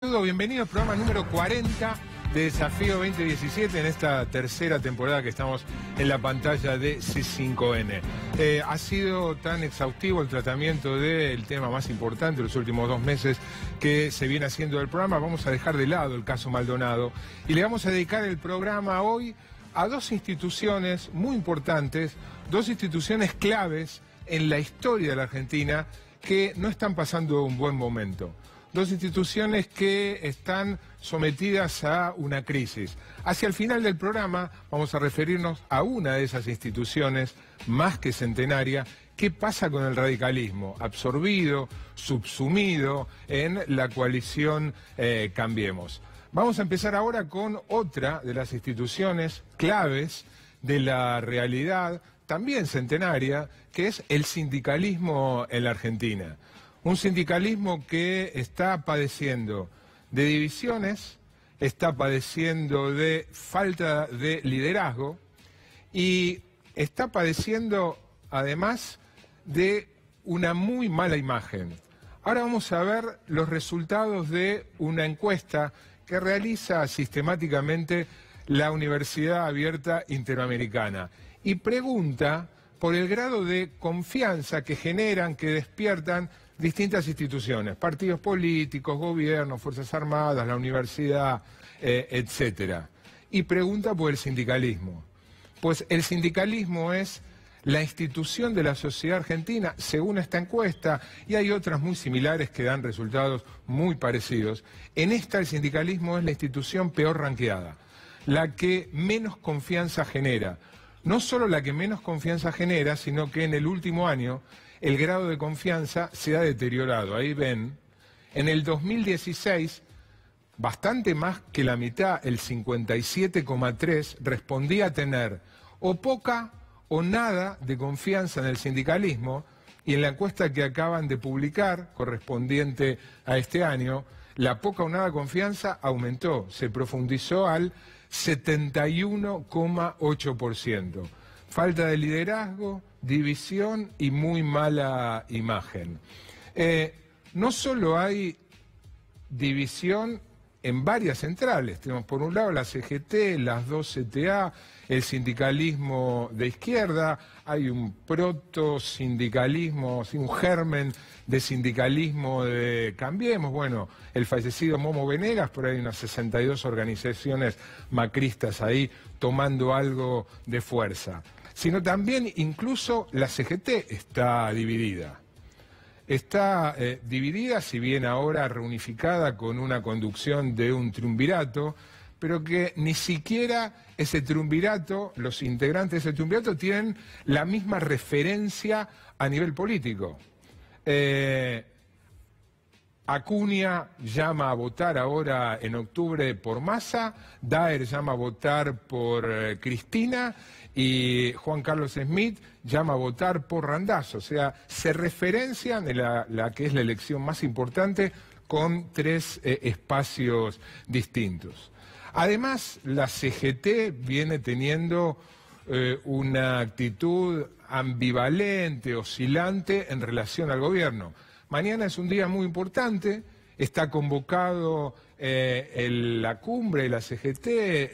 Bienvenido al programa número 40 de Desafío 2017 en esta tercera temporada que estamos en la pantalla de C5N. Ha sido tan exhaustivo el tratamiento del tema más importante de los últimos 2 meses que se viene haciendo del programa. Vamos a dejar de lado el caso Maldonado y le vamos a dedicar el programa hoy a 2 instituciones muy importantes, 2 instituciones claves en la historia de la Argentina que no están pasando un buen momento. 2 instituciones que están sometidas a una crisis. Hacia el final del programa vamos a referirnos a una de esas instituciones más que centenaria. ¿Qué pasa con el radicalismo? Absorbido, subsumido en la coalición Cambiemos. Vamos a empezar ahora con otra de las instituciones claves de la realidad, también centenaria, que es el sindicalismo en la Argentina. Un sindicalismo que está padeciendo de divisiones, está padeciendo de falta de liderazgo y está padeciendo además de una muy mala imagen. Ahora vamos a ver los resultados de una encuesta que realiza sistemáticamente la Universidad Abierta Interamericana y pregunta por el grado de confianza que generan, que despiertan distintas instituciones, partidos políticos, gobiernos, Fuerzas Armadas, la universidad, etcétera. Y pregunta por el sindicalismo. Pues el sindicalismo es la institución de la sociedad argentina, según esta encuesta, y hay otras muy similares que dan resultados muy parecidos. En esta el sindicalismo es la institución peor ranqueada, la que menos confianza genera. No solo la que menos confianza genera, sino que en el último año el grado de confianza se ha deteriorado. Ahí ven, en el 2016, bastante más que la mitad, el 57,3%, respondía tener o poca o nada de confianza en el sindicalismo, y en la encuesta que acaban de publicar, correspondiente a este año, la poca o nada confianza aumentó, se profundizó al 71,8%. Falta de liderazgo, división y muy mala imagen. No solo hay división en varias centrales, tenemos por un lado la CGT, las 2 CTA, el sindicalismo de izquierda, hay un proto-sindicalismo, un germen de sindicalismo de Cambiemos, bueno, el fallecido Momo Venegas, pero hay unas 62 organizaciones macristas ahí tomando algo de fuerza. Sino también incluso la CGT está dividida. Está dividida, si bien ahora reunificada con una conducción de un triunvirato, pero que ni siquiera ese triunvirato, los integrantes de ese triunvirato tienen la misma referencia a nivel político. Acuña llama a votar ahora en octubre por Massa, Daer llama a votar por Cristina y Juan Carlos Smith llama a votar por Randazzo. O sea, se referencian en la que es la elección más importante con 3 espacios distintos. Además, la CGT viene teniendo una actitud ambivalente, oscilante en relación al gobierno. Mañana es un día muy importante, está convocado la cumbre de la CGT,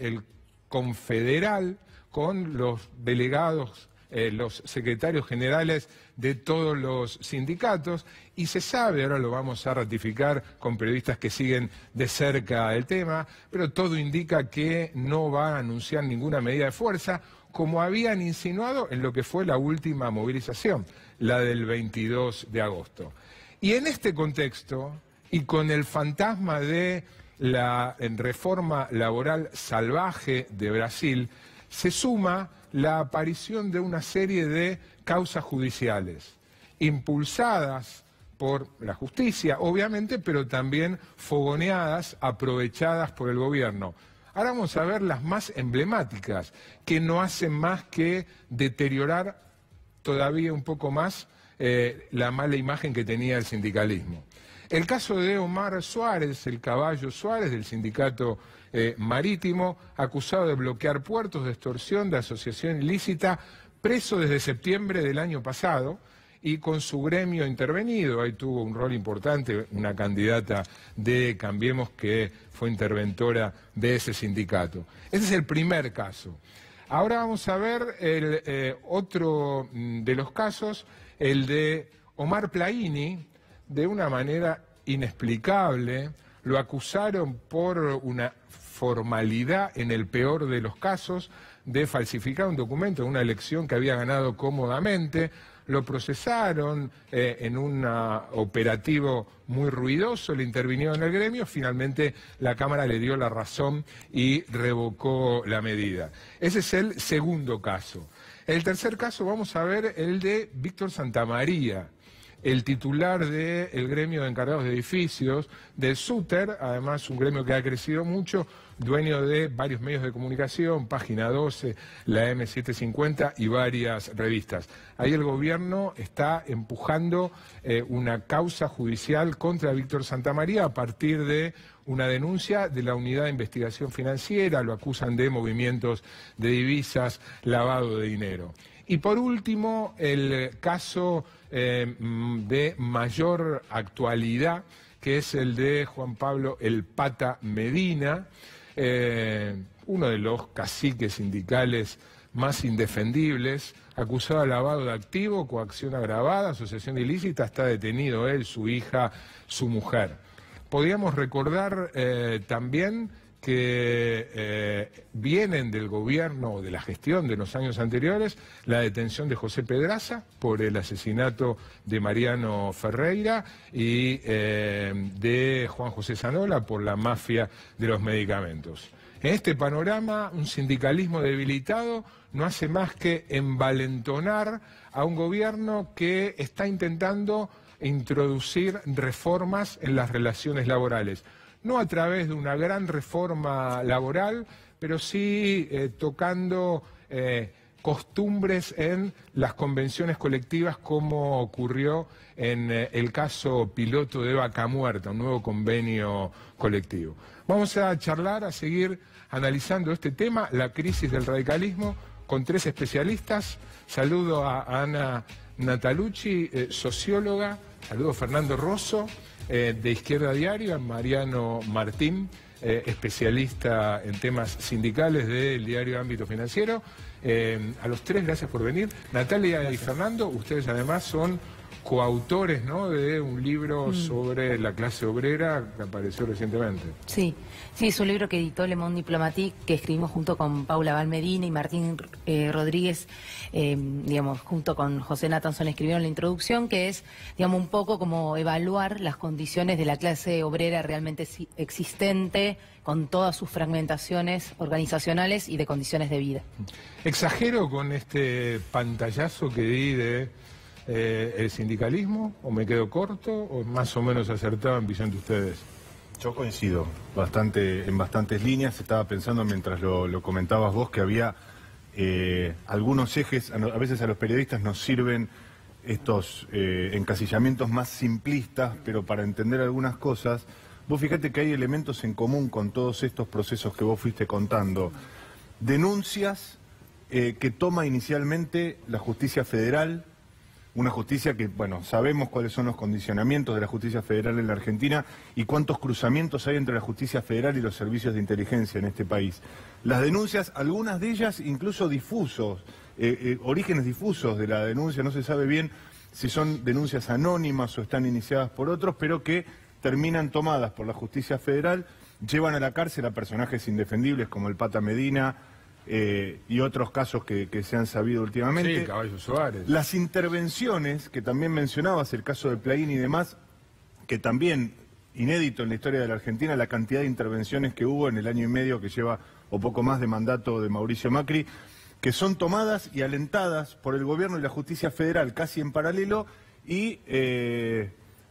el confederal, con los delegados, los secretarios generales de todos los sindicatos, y se sabe, ahora lo vamos a ratificar con periodistas que siguen de cerca el tema, pero todo indica que no va a anunciar ninguna medida de fuerza, como habían insinuado en lo que fue la última movilización, la del 22 de agosto. Y en este contexto, y con el fantasma de la reforma laboral salvaje de Brasil, se suma la aparición de una serie de causas judiciales, impulsadas por la justicia, obviamente, pero también fogoneadas, aprovechadas por el gobierno. Ahora vamos a ver las más emblemáticas, que no hacen más que deteriorar todavía un poco más la mala imagen que tenía el sindicalismo. El caso de Omar Suárez, el caballo Suárez del sindicato marítimo, acusado de bloquear puertos, de extorsión, de asociación ilícita, preso desde septiembre del año pasado y con su gremio intervenido. Ahí tuvo un rol importante una candidata de Cambiemos que fue interventora de ese sindicato. Ese es el primer caso. Ahora vamos a ver el otro de los casos, el de Omar Plaini. De una manera inexplicable lo acusaron por una formalidad, en el peor de los casos, de falsificar un documento de una elección que había ganado cómodamente. Lo procesaron en un operativo muy ruidoso, le intervinieron en el gremio, finalmente la Cámara le dio la razón y revocó la medida. Ese es el segundo caso. El tercer caso vamos a ver el de Víctor Santamaría, el titular del gremio de encargados de edificios del SUTER, además un gremio que ha crecido mucho, dueño de varios medios de comunicación, Página 12, la M750 y varias revistas. Ahí el gobierno está empujando una causa judicial contra Víctor Santamaría a partir de una denuncia de la Unidad de Investigación Financiera, lo acusan de movimientos de divisas, lavado de dinero. Y por último, el caso de mayor actualidad, que es el de Juan Pablo El Pata Medina, uno de los caciques sindicales más indefendibles, acusado de lavado de activo, coacción agravada, asociación ilícita, está detenido él, su hija, su mujer. Podríamos recordar también que vienen del gobierno o de la gestión de los años anteriores la detención de José Pedraza por el asesinato de Mariano Ferreira y de Juan José Zanola por la mafia de los medicamentos. En este panorama, un sindicalismo debilitado no hace más que envalentonar a un gobierno que está intentando introducir reformas en las relaciones laborales. No a través de una gran reforma laboral, pero sí tocando costumbres en las convenciones colectivas, como ocurrió en el caso piloto de Vaca Muerta, un nuevo convenio colectivo. Vamos a charlar, a seguir analizando este tema, la crisis del radicalismo, con tres especialistas. Saludo a Ana Natalucci, socióloga, saludo a Fernando Rosso, de Izquierda Diario, a Mariano Martín, especialista en temas sindicales del diario Ámbito Financiero. A los tres, gracias por venir. Natalia y Fernando, ustedes además son coautores, ¿no?, de un libro sobre la clase obrera que apareció recientemente. Sí, es un libro que editó Le Monde Diplomatique, que escribimos junto con Paula Valmedina y Martín Rodríguez, digamos, junto con José Nathanson escribieron la introducción, que es, digamos, un poco como evaluar las condiciones de la clase obrera realmente existente, con todas sus fragmentaciones organizacionales y de condiciones de vida. ¿Exagero con este pantallazo que di de el sindicalismo, o me quedo corto, o más o menos acertado en visión de ustedes? Yo coincido en bastantes líneas. Estaba pensando mientras lo comentabas vos que había algunos ejes. A veces a los periodistas nos sirven estos encasillamientos más simplistas, pero para entender algunas cosas, vos fíjate que hay elementos en común con todos estos procesos que vos fuiste contando. Denuncias que toma inicialmente la justicia federal, una justicia que, bueno, sabemos cuáles son los condicionamientos de la justicia federal en la Argentina y cuántos cruzamientos hay entre la justicia federal y los servicios de inteligencia en este país. Las denuncias, algunas de ellas incluso difusos, orígenes difusos de la denuncia, no se sabe bien si son denuncias anónimas o están iniciadas por otros, pero que terminan tomadas por la justicia federal, llevan a la cárcel a personajes indefendibles como el Pata Medina, y otros casos que se han sabido últimamente. Sí, Caballo Suárez. Las intervenciones, que también mencionabas, el caso de Plaini y demás, que también, inédito en la historia de la Argentina, la cantidad de intervenciones que hubo en el año y medio que lleva, o poco más, de mandato de Mauricio Macri, que son tomadas y alentadas por el gobierno y la justicia federal casi en paralelo y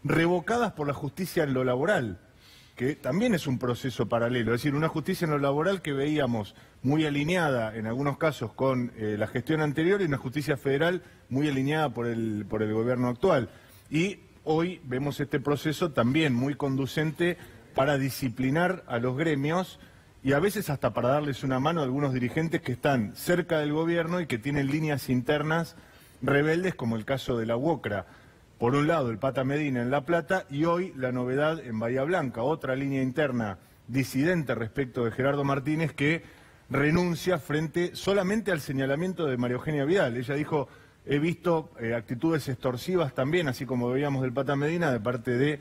revocadas por la justicia en lo laboral, que también es un proceso paralelo, es decir, una justicia en lo laboral que veíamos muy alineada en algunos casos con la gestión anterior y una justicia federal muy alineada por el gobierno actual. Y hoy vemos este proceso también muy conducente para disciplinar a los gremios y a veces hasta para darles una mano a algunos dirigentes que están cerca del gobierno y que tienen líneas internas rebeldes, como el caso de la UOCRA. Por un lado, el Pata Medina en La Plata y hoy la novedad en Bahía Blanca, otra línea interna disidente respecto de Gerardo Martínez que renuncia solamente al señalamiento de María Eugenia Vidal. Ella dijo, he visto actitudes extorsivas también, así como veíamos del Pata Medina, de parte de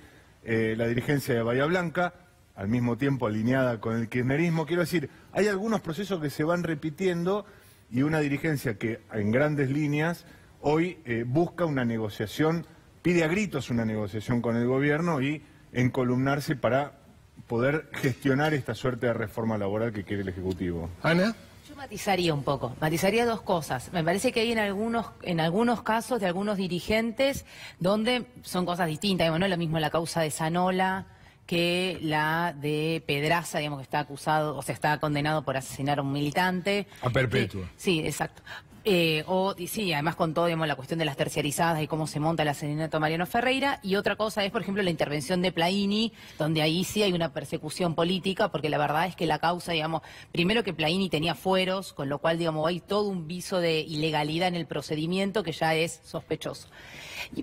la dirigencia de Bahía Blanca, al mismo tiempo alineada con el kirchnerismo. Quiero decir, hay algunos procesos que se van repitiendo y una dirigencia que en grandes líneas hoy busca una negociación, pide a gritos una negociación con el gobierno y encolumnarse para poder gestionar esta suerte de reforma laboral que quiere el Ejecutivo. Ana. Yo matizaría un poco, matizaría dos cosas. Me parece que hay en algunos casos de algunos dirigentes donde son cosas distintas, digamos, no es lo mismo la causa de Zanola que la de Pedraza, digamos, que está acusado, o sea, está condenado por asesinar a un militante. A perpetua. Sí, exacto. Sí, además con todo, digamos, la cuestión de las terciarizadas y cómo se monta el asesinato de Mariano Ferreira. Y otra cosa es, por ejemplo, la intervención de Plaini, donde ahí sí hay una persecución política, porque la verdad es que la causa, digamos, primero que Plaini tenía fueros, con lo cual, digamos, hay todo un viso de ilegalidad en el procedimiento que ya es sospechoso.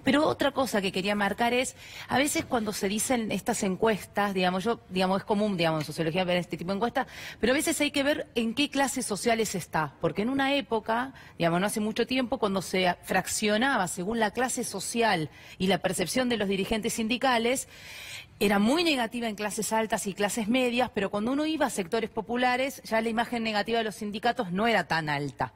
Pero otra cosa que quería marcar es, a veces cuando se dicen estas encuestas, digamos, es común, digamos, en sociología ver este tipo de encuestas, pero a veces hay que ver en qué clases sociales está, porque en una época, digamos, no hace mucho tiempo, cuando se fraccionaba según la clase social y la percepción de los dirigentes sindicales, era muy negativa en clases altas y clases medias, pero cuando uno iba a sectores populares, ya la imagen negativa de los sindicatos no era tan alta.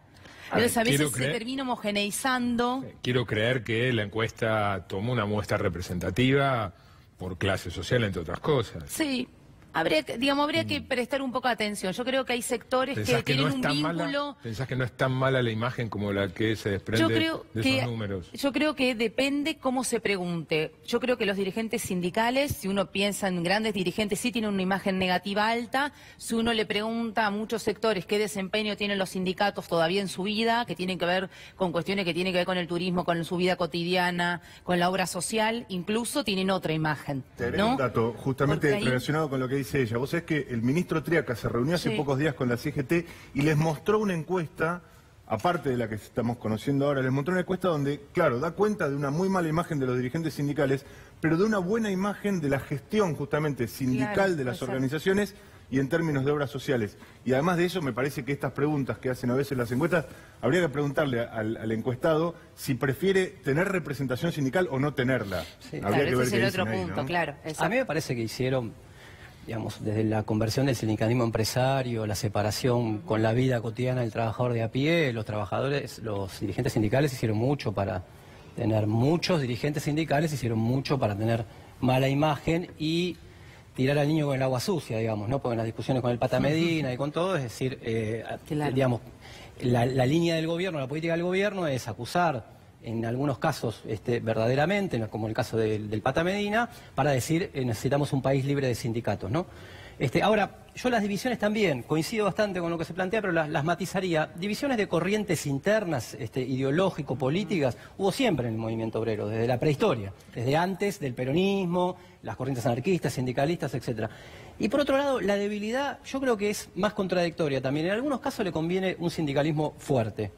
Entonces a veces se termina homogeneizando. Quiero creer que la encuesta tomó una muestra representativa por clase social, entre otras cosas. Sí. Habría que prestar un poco de atención. Yo creo que hay sectores que tienen un vínculo... ¿Pensás que no es tan mala la imagen como la que se desprende de esos números? Yo creo que depende cómo se pregunte. Yo creo que los dirigentes sindicales, si uno piensa en grandes dirigentes, sí tienen una imagen negativa alta. Si uno le pregunta a muchos sectores qué desempeño tienen los sindicatos todavía en su vida, que tienen que ver con cuestiones que tienen que ver con el turismo, con su vida cotidiana, con la obra social, incluso tienen otra imagen, ¿no? Te un dato justamente relacionado con lo que dice ella. Vos sabés que el ministro Triaca se reunió hace pocos días con la CGT y les mostró una encuesta, aparte de la que estamos conociendo ahora, les mostró una encuesta donde, claro, da cuenta de una muy mala imagen de los dirigentes sindicales, pero de una buena imagen de la gestión justamente sindical de las organizaciones y en términos de obras sociales. Y además de eso, me parece que estas preguntas que hacen a veces las encuestas, habría que preguntarle al encuestado si prefiere tener representación sindical o no tenerla. Sí. Habría que ver ese es el otro punto, ¿no? Claro. A mí me parece que hicieron, digamos, desde la conversión del sindicalismo empresario, la separación con la vida cotidiana del trabajador de a pie, los dirigentes sindicales hicieron mucho para tener, muchos dirigentes sindicales hicieron mucho para tener mala imagen y tirar al niño con el agua sucia, digamos, ¿no? Porque en las discusiones con el Pata Medina y con todo, es decir, digamos, la línea del gobierno, la política del gobierno es acusar en algunos casos verdaderamente, como el caso del Pata Medina, para decir necesitamos un país libre de sindicatos, ¿no? Ahora, yo las divisiones también, coincido bastante con lo que se plantea, pero las matizaría. Divisiones de corrientes internas, ideológico-políticas, hubo siempre en el movimiento obrero, desde la prehistoria, desde antes del peronismo, las corrientes anarquistas, sindicalistas, etc. Y por otro lado, la debilidad yo creo que es más contradictoria también. En algunos casos le conviene un sindicalismo fuerte,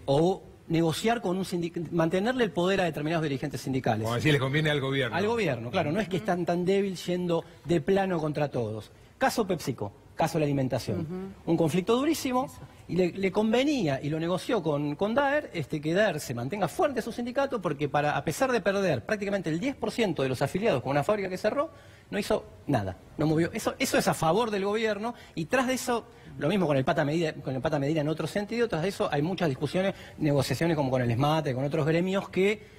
o negociar con un mantenerle el poder a determinados dirigentes sindicales. Como decir, le conviene al gobierno. Al gobierno, claro, no es que están tan débil yendo de plano contra todos. Caso PepsiCo, caso de la alimentación. Un conflicto durísimo, y le convenía, y lo negoció con Daer, que Daer se mantenga fuerte a su sindicato, porque a pesar de perder prácticamente el 10% de los afiliados con una fábrica que cerró, no hizo nada, no movió. Eso es a favor del gobierno, y tras de eso, lo mismo con el Pata Medina en otro sentido, tras de eso hay muchas discusiones, negociaciones como con el ESMATE, con otros gremios que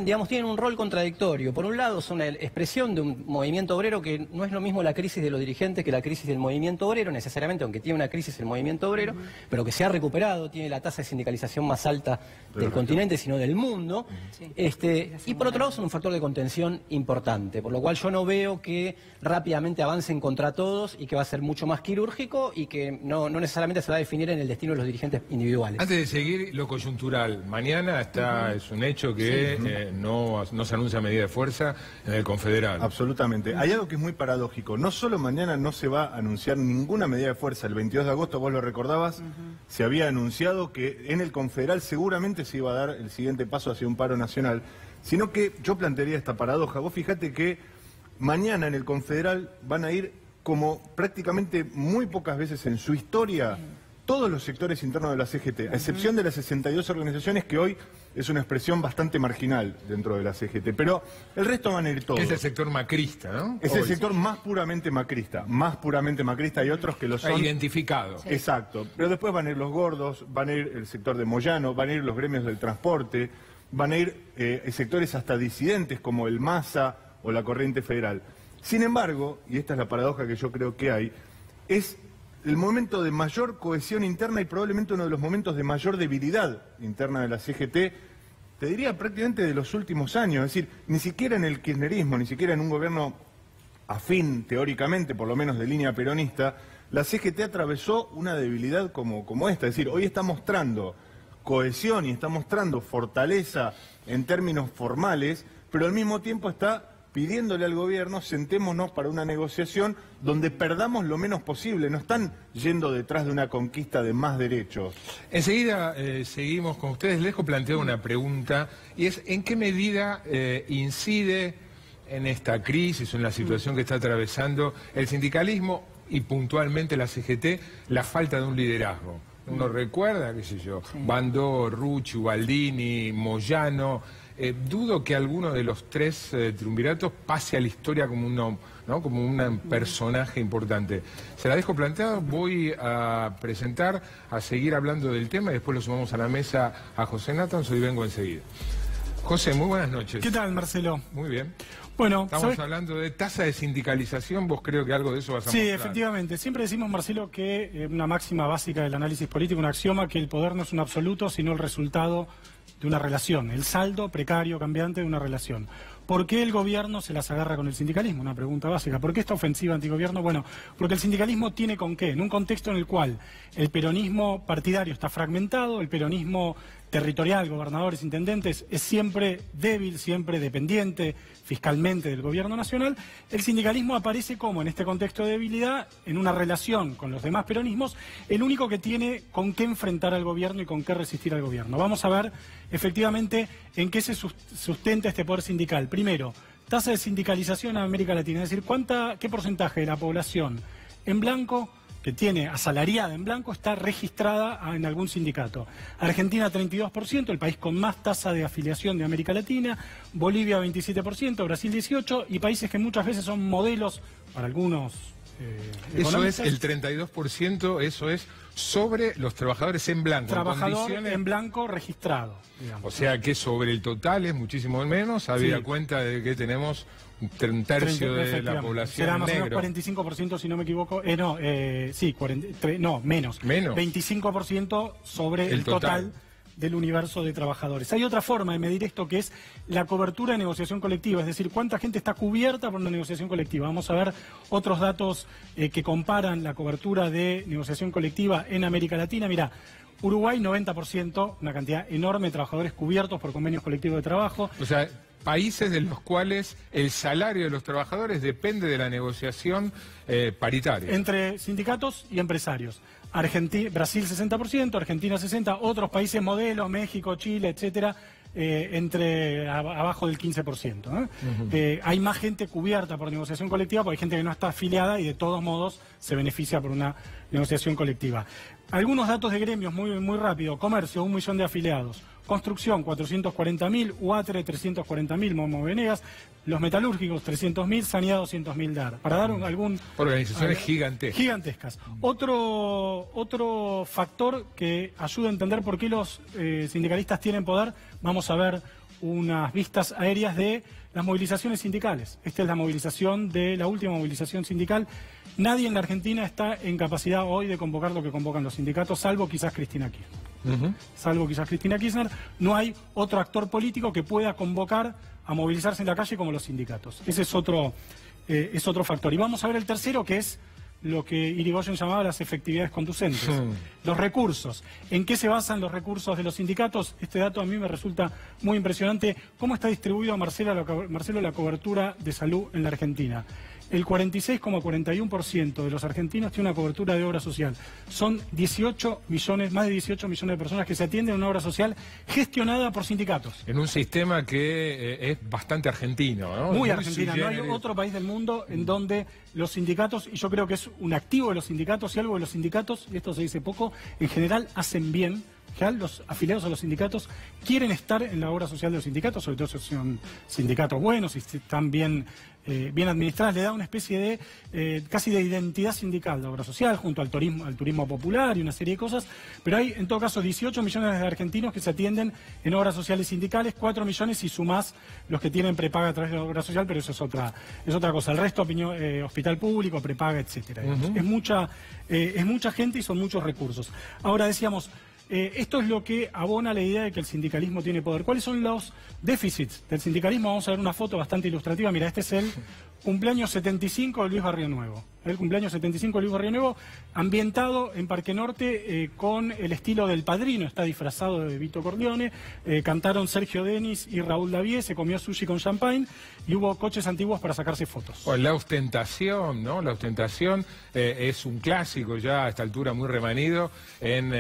tienen un rol contradictorio. Por un lado son la expresión de un movimiento obrero que no es lo mismo la crisis de los dirigentes que la crisis del movimiento obrero, necesariamente, aunque tiene una crisis el movimiento obrero, pero que se ha recuperado, tiene la tasa de sindicalización más alta del continente, sino del mundo. Y por otro lado son un factor de contención importante, por lo cual yo no veo que rápidamente avancen contra todos y que va a ser mucho más quirúrgico y que no necesariamente se va a definir en el destino de los dirigentes individuales. Antes de seguir, lo coyuntural. Mañana es un hecho que que no se anuncia medida de fuerza en el Confederal. Absolutamente. Hay algo que es muy paradójico. No solo mañana no se va a anunciar ninguna medida de fuerza. El 22 de agosto, vos lo recordabas, se había anunciado que en el Confederal seguramente se iba a dar el siguiente paso hacia un paro nacional. Sino que yo plantearía esta paradoja. Vos fijate que mañana en el Confederal van a ir, como prácticamente muy pocas veces en su historia, todos los sectores internos de la CGT, a excepción de las 62 organizaciones, que hoy es una expresión bastante marginal dentro de la CGT, pero el resto van a ir todos. Es el sector macrista, ¿no? Es el sector más puramente macrista, hay otros que lo son. Identificado. Sí. Exacto, pero después van a ir los gordos, van a ir el sector de Moyano, van a ir los gremios del transporte, van a ir sectores hasta disidentes como el MASA o la Corriente Federal. Sin embargo, y esta es la paradoja que yo creo que hay, es el momento de mayor cohesión interna y probablemente uno de los momentos de mayor debilidad interna de la CGT, te diría prácticamente de los últimos años. Es decir, ni siquiera en el kirchnerismo, ni siquiera en un gobierno afín teóricamente, por lo menos de línea peronista, la CGT atravesó una debilidad como esta. Es decir, hoy está mostrando cohesión y está mostrando fortaleza en términos formales, pero al mismo tiempo está pidiéndole al gobierno, sentémonos para una negociación donde perdamos lo menos posible. No están yendo detrás de una conquista de más derechos. Enseguida seguimos con ustedes. Les dejo plantear una pregunta, y es ¿en qué medida incide en esta crisis, en la situación que está atravesando el sindicalismo y puntualmente la CGT, la falta de un liderazgo? Uno recuerda, qué sé yo, Bandó, Rucci, Ubaldini, Moyano. Dudo que alguno de los tres triunviratos pase a la historia como un personaje importante. Se la dejo planteado, voy a presentar, a seguir hablando del tema y después lo sumamos a la mesa a José Natanson y vengo enseguida. José, muy buenas noches. ¿Qué tal, Marcelo? Muy bien. Bueno, estamos hablando de tasa de sindicalización, vos creo que algo de eso vas a mostrar. Sí, efectivamente. Siempre decimos, Marcelo, que una máxima básica del análisis político, un axioma, que el poder no es un absoluto, sino el resultado de una relación, el saldo precario, cambiante de una relación. ¿Por qué el gobierno se las agarra con el sindicalismo? Una pregunta básica. ¿Por qué esta ofensiva antigobierno? Bueno, porque el sindicalismo tiene con qué. En un contexto en el cual el peronismo partidario está fragmentado, el peronismo territorial, gobernadores, intendentes, es siempre débil, siempre dependiente fiscalmente del gobierno nacional, el sindicalismo aparece como, en este contexto de debilidad, en una relación con los demás peronismos, el único que tiene con qué enfrentar al gobierno y con qué resistir al gobierno. Vamos a ver efectivamente en qué se sustenta este poder sindical. Primero, tasa de sindicalización en América Latina, es decir, qué porcentaje de la población en blanco que tiene asalariada en blanco está registrada en algún sindicato. Argentina 32%, el país con más tasa de afiliación de América Latina, Bolivia 27%, Brasil 18%, y países que muchas veces son modelos para algunos eso es el 32%, eso es sobre los trabajadores en blanco. Trabajador en blanco registrado, digamos. O sea que sobre el total es muchísimo menos, habida cuenta de que tenemos un tercio de la población será más negro. o menos 45%, si no me equivoco. Menos. 25% sobre el total del universo de trabajadores. Hay otra forma de medir esto, que es la cobertura de negociación colectiva, es decir, cuánta gente está cubierta por una negociación colectiva. Vamos a ver otros datos que comparan la cobertura de negociación colectiva en América Latina. Mirá, Uruguay 90%, una cantidad enorme de trabajadores cubiertos por convenios colectivos de trabajo. O sea, países de los cuales el salario de los trabajadores depende de la negociación paritaria. Entre sindicatos y empresarios. Brasil 60%, Argentina 60%, otros países modelos, México, Chile, etcétera, abajo del 15%. Hay más gente cubierta por negociación colectiva, porque hay gente que no está afiliada y de todos modos se beneficia por una negociación colectiva. Algunos datos de gremios muy rápido. Comercio, 1 millón de afiliados. Construcción, 440.000. UATRE, 340.000. Momo Venegas. Los metalúrgicos, 300.000. Sanidad, 200.000 DAR. Para dar algún... Organizaciones gigantescas. Gigantescas. Otro factor que ayuda a entender por qué los sindicalistas tienen poder, vamos a ver unas vistas aéreas de las movilizaciones sindicales. Esta es la última movilización sindical. Nadie en la Argentina está en capacidad hoy de convocar lo que convocan los sindicatos, salvo quizás Cristina Kirchner. Salvo quizás Cristina Kirchner, no hay otro actor político que pueda convocar a movilizarse en la calle como los sindicatos. Ese es otro factor. Y vamos a ver el tercero, que es lo que Irigoyen llamaba las efectividades conducentes, los recursos. ¿En qué se basan los recursos de los sindicatos? Este dato a mí me resulta muy impresionante. ¿Cómo está distribuido, Marcelo, la cobertura de salud en la Argentina? El 46,41% de los argentinos tiene una cobertura de obra social. Son 18 millones, más de 18 millones de personas que se atienden a una obra social gestionada por sindicatos. En un sistema que es bastante argentino, ¿no? Muy argentina. No hay otro país del mundo en donde los sindicatos, y yo creo que es un activo de los sindicatos y algo de los sindicatos, y esto se dice poco, en general hacen bien. Los afiliados a los sindicatos quieren estar en la obra social de los sindicatos, sobre todo si son sindicatos buenos y están bien administradas. Le da una especie de casi de identidad sindical la obra social, junto al turismo popular y una serie de cosas. Pero hay, en todo caso, 18 millones de argentinos que se atienden en obras sociales sindicales, 4 millones y sumás los que tienen prepaga a través de la obra social, pero eso es otra cosa. El resto, hospital público, prepaga, etcétera. Es mucha gente y son muchos recursos. Ahora decíamos, esto es lo que abona la idea de que el sindicalismo tiene poder. ¿Cuáles son los déficits del sindicalismo? Vamos a ver una foto bastante ilustrativa. Mira, este es el cumpleaños 75 de Luis Barrio Nuevo. El cumpleaños 75 de Luis Barrio Nuevo, ambientado en Parque Norte con el estilo del Padrino. Está disfrazado de Vito Corleone. Cantaron Sergio Denis y Raúl Davié. Se comió sushi con champagne y hubo coches antiguos para sacarse fotos. Bueno, la ostentación, ¿no? La ostentación es un clásico ya a esta altura muy remanido en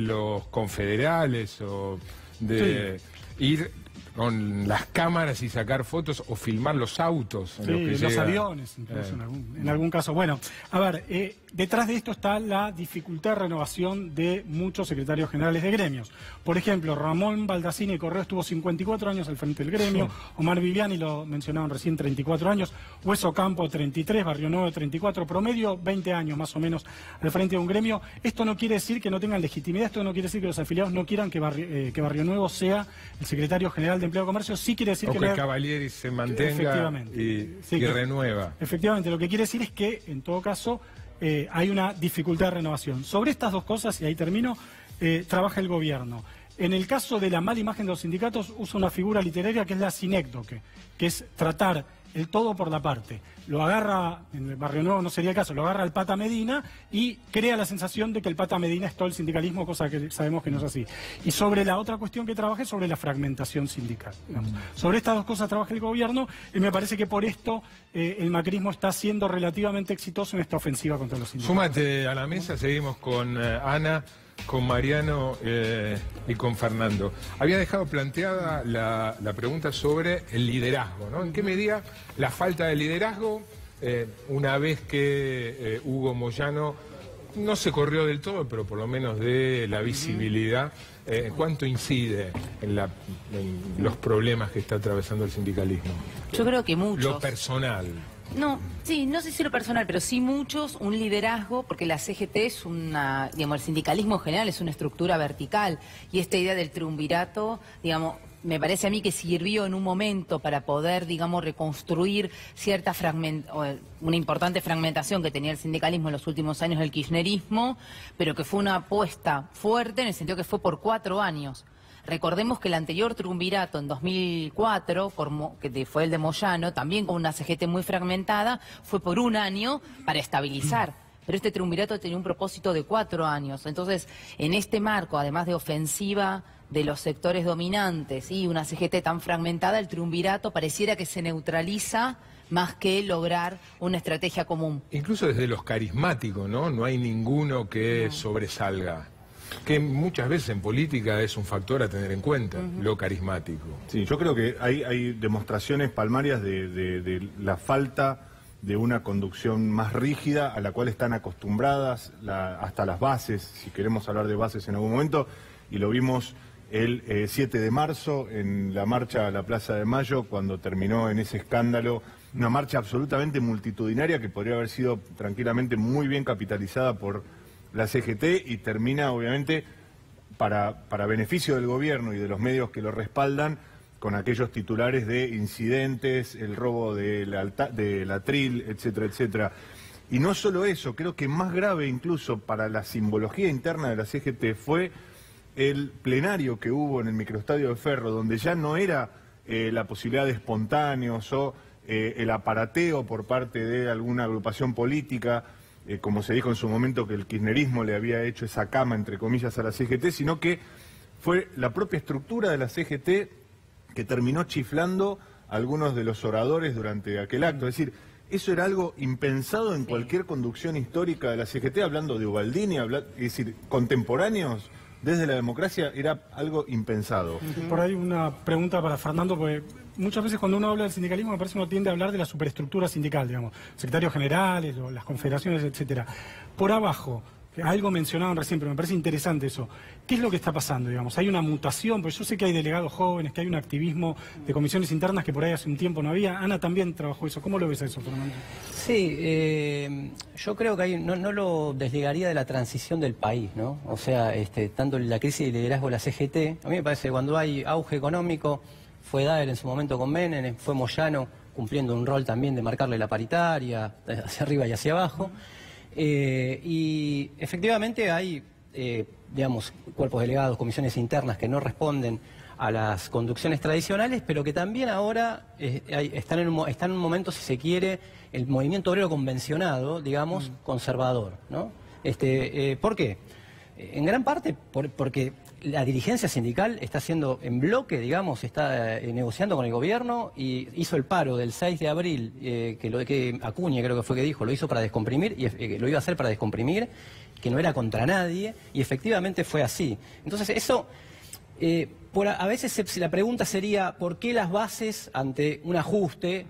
los confederales o de ir con las cámaras y sacar fotos o filmar los autos. Los aviones, incluso en algún caso. Bueno, a ver, detrás de esto está la dificultad de renovación de muchos secretarios generales de gremios. Por ejemplo, Ramón Baldacini Correo estuvo 54 años al frente del gremio, Omar Viviani, lo mencionaron recién, 34 años, Hueso Campo, 33, Barrio Nuevo, 34, promedio 20 años más o menos al frente de un gremio. Esto no quiere decir que no tengan legitimidad, esto no quiere decir que los afiliados no quieran que Barrio Nuevo sea el secretario general de Empleo y Comercio, sí quiere decir que Cavalieri se mantenga y renueva. Efectivamente, lo que quiere decir es que, en todo caso, hay una dificultad de renovación. Sobre estas dos cosas, y ahí termino, trabaja el gobierno. En el caso de la mala imagen de los sindicatos, usa una figura literaria que es la sinécdoque, que es tratar el todo por la parte. Lo agarra, en el Barrio Nuevo no sería el caso, lo agarra el Pata Medina y crea la sensación de que el Pata Medina es todo el sindicalismo, cosa que sabemos que no es así. Y sobre la otra cuestión que trabaja es sobre la fragmentación sindical. Sobre estas dos cosas trabaja el gobierno y me parece que por esto el macrismo está siendo relativamente exitoso en esta ofensiva contra los sindicatos. Súmate a la mesa, seguimos con Ana, con Mariano y con Fernando. Había dejado planteada la pregunta sobre el liderazgo, ¿no? ¿En qué medida la falta de liderazgo, una vez que Hugo Moyano no se corrió del todo, pero por lo menos de la visibilidad, cuánto incide en los problemas que está atravesando el sindicalismo? Yo creo que muchos. Lo personal. No, sí, no sé si lo personal, pero sí muchos, un liderazgo, porque la CGT es una, digamos, el sindicalismo en general es una estructura vertical, y esta idea del triunvirato, digamos, me parece a mí que sirvió en un momento para poder, digamos, reconstruir una importante fragmentación que tenía el sindicalismo en los últimos años del kirchnerismo, pero que fue una apuesta fuerte en el sentido que fue por 4 años. Recordemos que el anterior triunvirato en 2004, que fue el de Moyano, también con una CGT muy fragmentada, fue por 1 año para estabilizar. Pero este triunvirato tenía un propósito de 4 años. Entonces, en este marco, además de ofensiva de los sectores dominantes y una CGT tan fragmentada, el triunvirato pareciera que se neutraliza más que lograr una estrategia común. Incluso desde los carismáticos, ¿no? No hay ninguno que sobresalga. Que muchas veces en política es un factor a tener en cuenta, lo carismático. Sí, yo creo que hay demostraciones palmarias de la falta de una conducción más rígida a la cual están acostumbradas hasta las bases, si queremos hablar de bases en algún momento, y lo vimos el 7 de marzo en la marcha a la Plaza de Mayo, cuando terminó en ese escándalo, una marcha absolutamente multitudinaria que podría haber sido tranquilamente muy bien capitalizada por la CGT y termina, obviamente, para beneficio del gobierno y de los medios que lo respaldan, con aquellos titulares de incidentes, el robo del atril, etcétera, etcétera. Y no solo eso, creo que más grave incluso para la simbología interna de la CGT fue el plenario que hubo en el microestadio de Ferro, donde ya no era la posibilidad de espontáneos o el aparateo por parte de alguna agrupación política, como se dijo en su momento, que el kirchnerismo le había hecho esa cama, entre comillas, a la CGT, sino que fue la propia estructura de la CGT que terminó chiflando a algunos de los oradores durante aquel acto. Es decir, eso era algo impensado en cualquier conducción histórica de la CGT, hablando de Ubaldini, es decir, contemporáneos desde la democracia, era algo impensado. Por ahí una pregunta para Fernando, porque muchas veces cuando uno habla del sindicalismo me parece que uno tiende a hablar de la superestructura sindical, digamos, secretarios generales, las confederaciones, etcétera. Por abajo, algo mencionaban recién, pero me parece interesante eso. ¿Qué es lo que está pasando, digamos? ¿Hay una mutación? Porque yo sé que hay delegados jóvenes, que hay un activismo de comisiones internas que por ahí hace un tiempo no había. Ana también trabajó eso. ¿Cómo lo ves a eso, Fernando? Sí, yo creo que hay, no lo desligaría de la transición del país, ¿no? O sea, tanto la crisis de liderazgo de la CGT, a mí me parece que cuando hay auge económico, fue Daer en su momento con Menem, fue Moyano cumpliendo un rol también de marcarle la paritaria, hacia arriba y hacia abajo. Y efectivamente hay, digamos, cuerpos delegados, comisiones internas que no responden a las conducciones tradicionales, pero que también ahora están en un momento, si se quiere, el movimiento obrero convencionado, digamos, conservador, ¿no? ¿Por qué? En gran parte porque la dirigencia sindical está haciendo en bloque, digamos, está negociando con el gobierno y hizo el paro del 6 de abril, que Acuña creo que fue que dijo, lo hizo para descomprimir, y lo iba a hacer para descomprimir, que no era contra nadie, y efectivamente fue así. Entonces eso, a veces la pregunta sería, ¿por qué las bases ante un ajuste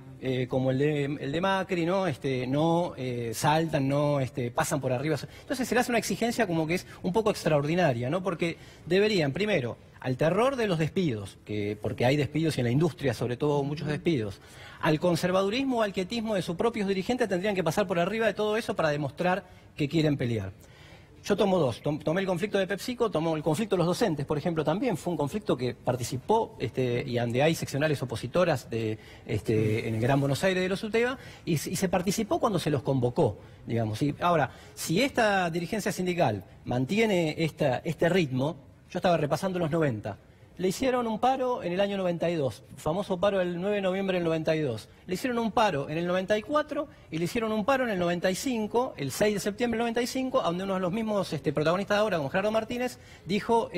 como el de Macri, no saltan, no pasan por arriba? Entonces se le hace una exigencia como que es un poco extraordinaria, ¿no? Porque deberían, primero, al terror de los despidos, porque hay despidos y en la industria, sobre todo, muchos despidos, al conservadurismo o al quietismo de sus propios dirigentes, tendrían que pasar por arriba de todo eso para demostrar que quieren pelear. Yo tomo dos. Tomé el conflicto de PepsiCo, tomó el conflicto de los docentes, por ejemplo, también fue un conflicto que participó, y donde hay seccionales opositoras en el Gran Buenos Aires de los UTEBA, y se participó cuando se los convocó, digamos. Y ahora, si esta dirigencia sindical mantiene este ritmo, yo estaba repasando los 90. Le hicieron un paro en el año 92, famoso paro el 9 de noviembre del 92. Le hicieron un paro en el 94 y le hicieron un paro en el 95, el 6 de septiembre del 95, donde uno de los mismos protagonistas de ahora, como Gerardo Martínez, dijo,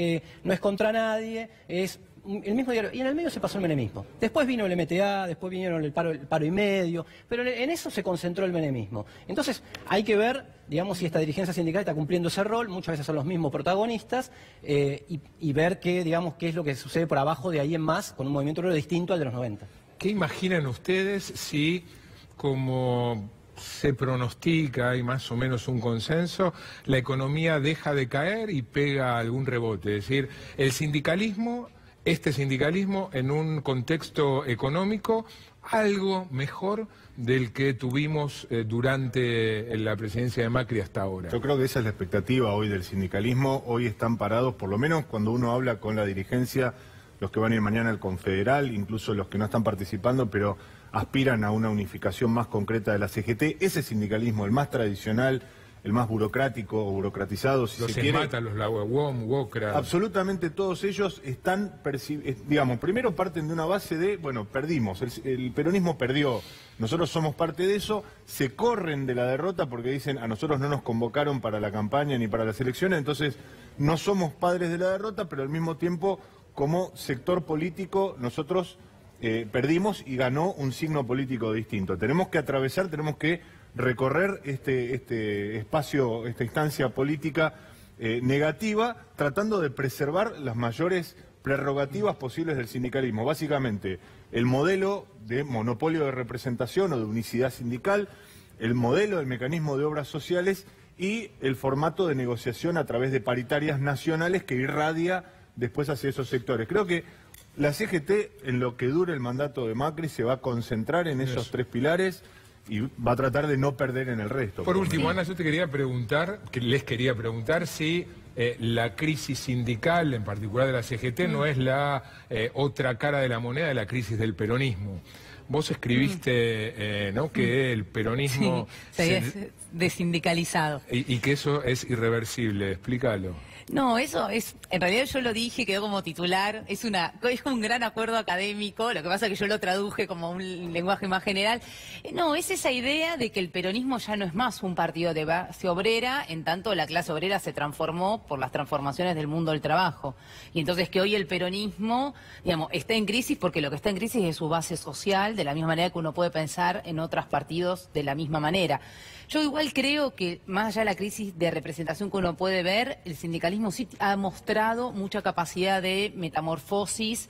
no es contra nadie, es el mismo diario. Y en el medio se pasó el menemismo. Después vino el MTA, después vinieron el paro y medio, pero en eso se concentró el menemismo. Entonces hay que ver, digamos, si esta dirigencia sindical está cumpliendo ese rol, muchas veces son los mismos protagonistas, y ver qué es lo que sucede por abajo de ahí en más, con un movimiento obrero distinto al de los 90. ¿Qué imaginan ustedes si, como se pronostica, hay más o menos un consenso, la economía deja de caer y pega algún rebote? Es decir, el sindicalismo, este sindicalismo en un contexto económico algo mejor del que tuvimos durante la presidencia de Macri hasta ahora. Yo creo que esa es la expectativa hoy del sindicalismo. Hoy están parados, por lo menos cuando uno habla con la dirigencia, los que van a ir mañana al Confederal, incluso los que no están participando, pero aspiran a una unificación más concreta de la CGT. Ese sindicalismo, el más tradicional, el más burocrático o burocratizado, si se quiere. Los ESMATA, los WOM, WOCRA. Absolutamente todos ellos están, digamos, primero parten de una base de, bueno, perdimos, el peronismo perdió, nosotros somos parte de eso, se corren de la derrota porque dicen, a nosotros no nos convocaron para la campaña ni para las elecciones, entonces no somos padres de la derrota, pero al mismo tiempo, como sector político, nosotros perdimos y ganó un signo político distinto. Tenemos que atravesar, tenemos que recorrer este espacio, esta instancia política negativa, tratando de preservar las mayores prerrogativas posibles del sindicalismo. Básicamente, el modelo de monopolio de representación o de unicidad sindical, el modelo del mecanismo de obras sociales y el formato de negociación a través de paritarias nacionales que irradia después hacia esos sectores. Creo que la CGT, en lo que dure el mandato de Macri, se va a concentrar en esos tres pilares y va a tratar de no perder en el resto. Por último, Ana, yo les quería preguntar si la crisis sindical, en particular de la CGT, no es la otra cara de la moneda de la crisis del peronismo. vos escribiste, ¿no?, que el peronismo... Sí, se había desindicalizado. Y que eso es irreversible, explícalo. No, eso es, en realidad yo lo dije, quedó como titular, es un gran acuerdo académico, lo que pasa es que yo lo traduje como un lenguaje más general. No, es esa idea de que el peronismo ya no es más un partido de base obrera, en tanto la clase obrera se transformó por las transformaciones del mundo del trabajo. Y entonces que hoy el peronismo, digamos, está en crisis porque lo que está en crisis es su base social, de la misma manera que uno puede pensar en otros partidos de la misma manera. Yo igual creo que, más allá de la crisis de representación que uno puede ver, el sindicalismo sí ha mostrado mucha capacidad de metamorfosis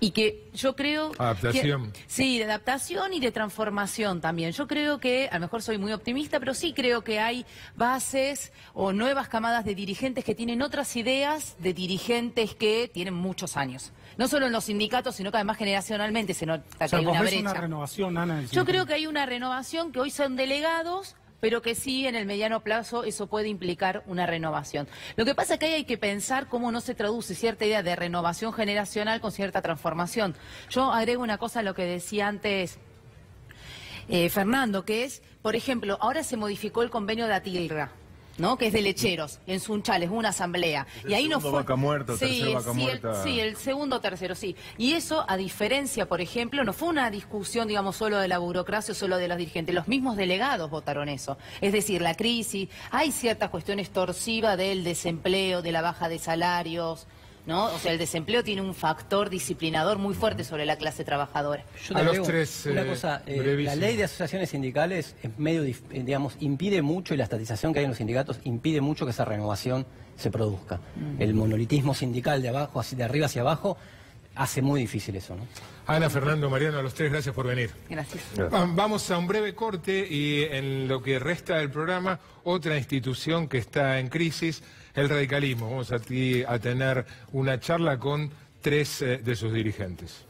y que yo creo... Adaptación. Sí, de adaptación y de transformación también. Yo creo que, a lo mejor soy muy optimista, pero sí creo que hay bases o nuevas camadas de dirigentes que tienen otras ideas de dirigentes que tienen muchos años. No solo en los sindicatos, sino que además generacionalmente se nota que hay una brecha. Una renovación, Ana, yo creo que hay una renovación, que hoy son delegados, pero que sí, en el mediano plazo, eso puede implicar una renovación. Lo que pasa es que ahí hay que pensar cómo no se traduce cierta idea de renovación generacional con cierta transformación. Yo agrego una cosa a lo que decía antes Fernando, que es, por ejemplo, ahora se modificó el convenio de Atilra, ¿no?, que es de lecheros, en Sunchales, una asamblea. Y ahí no fue vaca muerta, vaca muerta. El segundo, tercero, sí. Y eso, a diferencia, por ejemplo, no fue una discusión, digamos, solo de la burocracia o solo de los dirigentes. Los mismos delegados votaron eso. Es decir, la crisis, hay ciertas cuestiones torsivas del desempleo, de la baja de salarios, ¿no? O sea, el desempleo tiene un factor disciplinador muy fuerte sobre la clase trabajadora. Yo te agrego una cosa, la ley de asociaciones sindicales es medio, digamos, impide mucho, y la estatización que hay en los sindicatos impide mucho que esa renovación se produzca. El monolitismo sindical de abajo, así de arriba hacia abajo, hace muy difícil eso, ¿no? Ana, Fernando, Mariano, a los tres, gracias por venir. Gracias. Vamos a un breve corte y en lo que resta del programa, otra institución que está en crisis, el radicalismo. Vamos a tener una charla con tres de sus dirigentes.